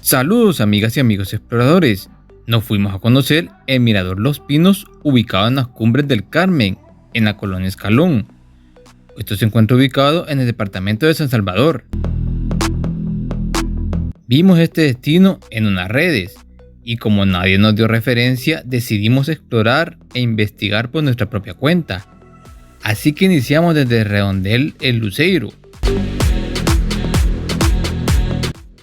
Saludos amigas y amigos exploradores. Nos fuimos a conocer el Mirador Los Pinos, ubicado en las cumbres del Carmen, en la colonia Escalón. Esto se encuentra ubicado en el departamento de San Salvador. Vimos este destino en unas redes y como nadie nos dio referencia, decidimos explorar e investigar por nuestra propia cuenta. Así que iniciamos desde Redondel El Luceiro.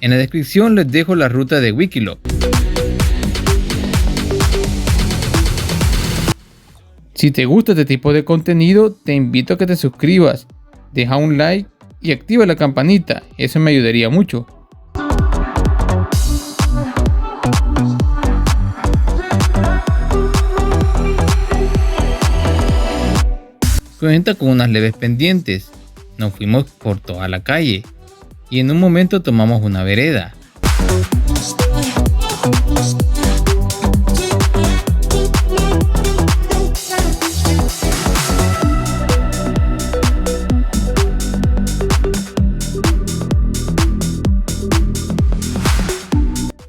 En la descripción les dejo la ruta de Wikiloc. Si te gusta este tipo de contenido, te invito a que te suscribas, deja un like y activa la campanita, eso me ayudaría mucho. Cuenta con unas leves pendientes, nos fuimos por toda la calle y en un momento tomamos una vereda.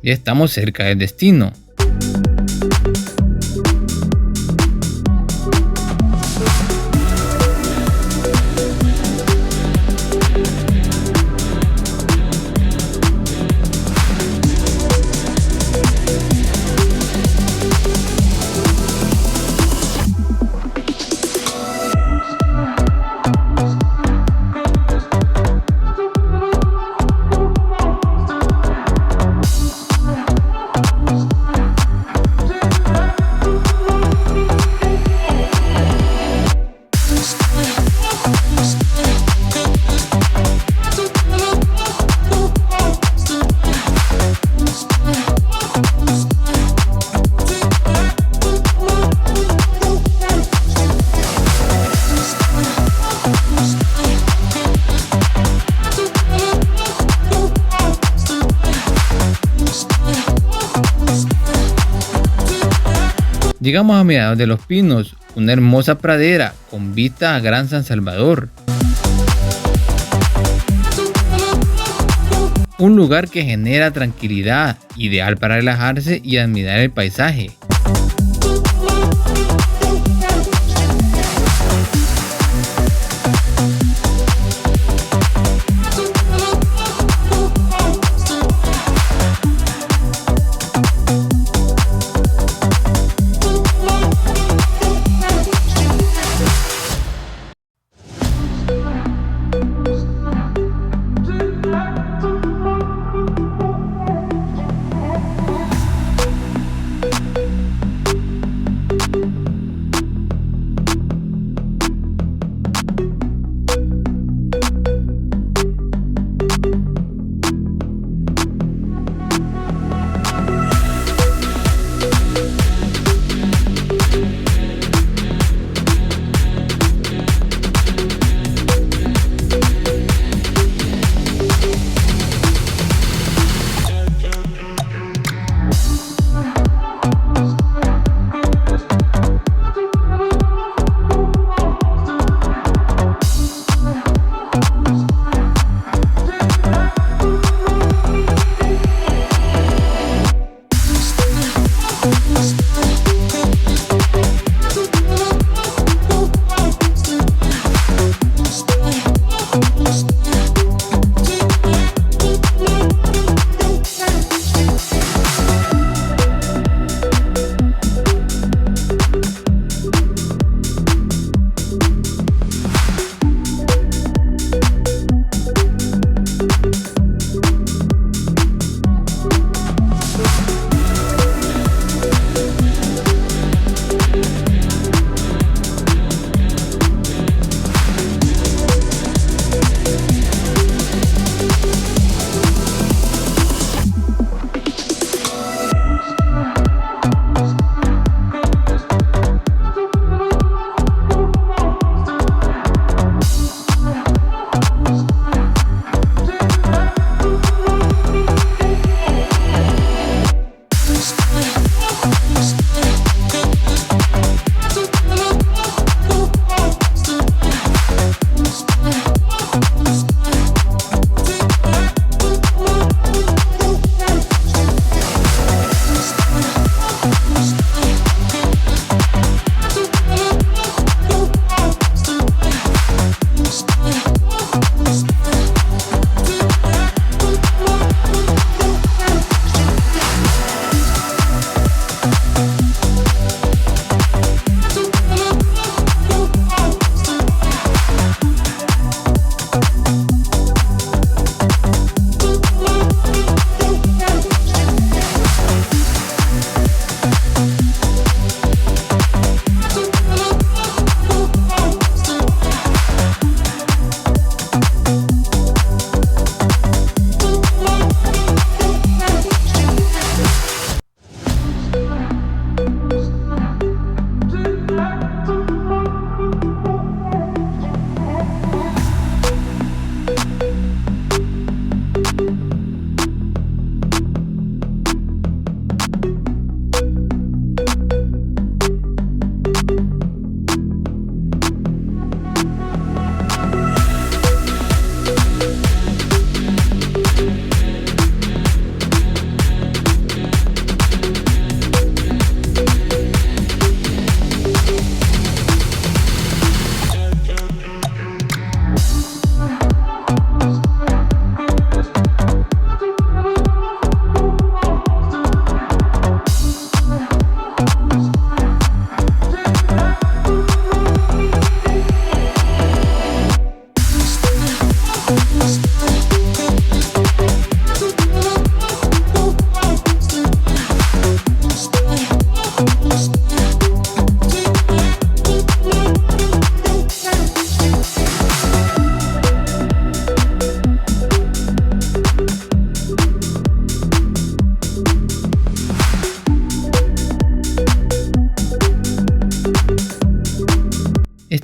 Ya estamos cerca del destino. Llegamos a Mirador Los Pinos, una hermosa pradera con vista a Gran San Salvador. Un lugar que genera tranquilidad, ideal para relajarse y admirar el paisaje.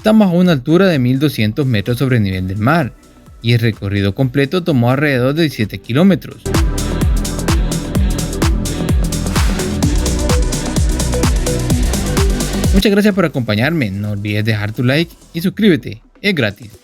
Estamos a una altura de 1200 metros sobre el nivel del mar y el recorrido completo tomó alrededor de 17 kilómetros. Muchas gracias por acompañarme, no olvides dejar tu like y suscríbete, es gratis.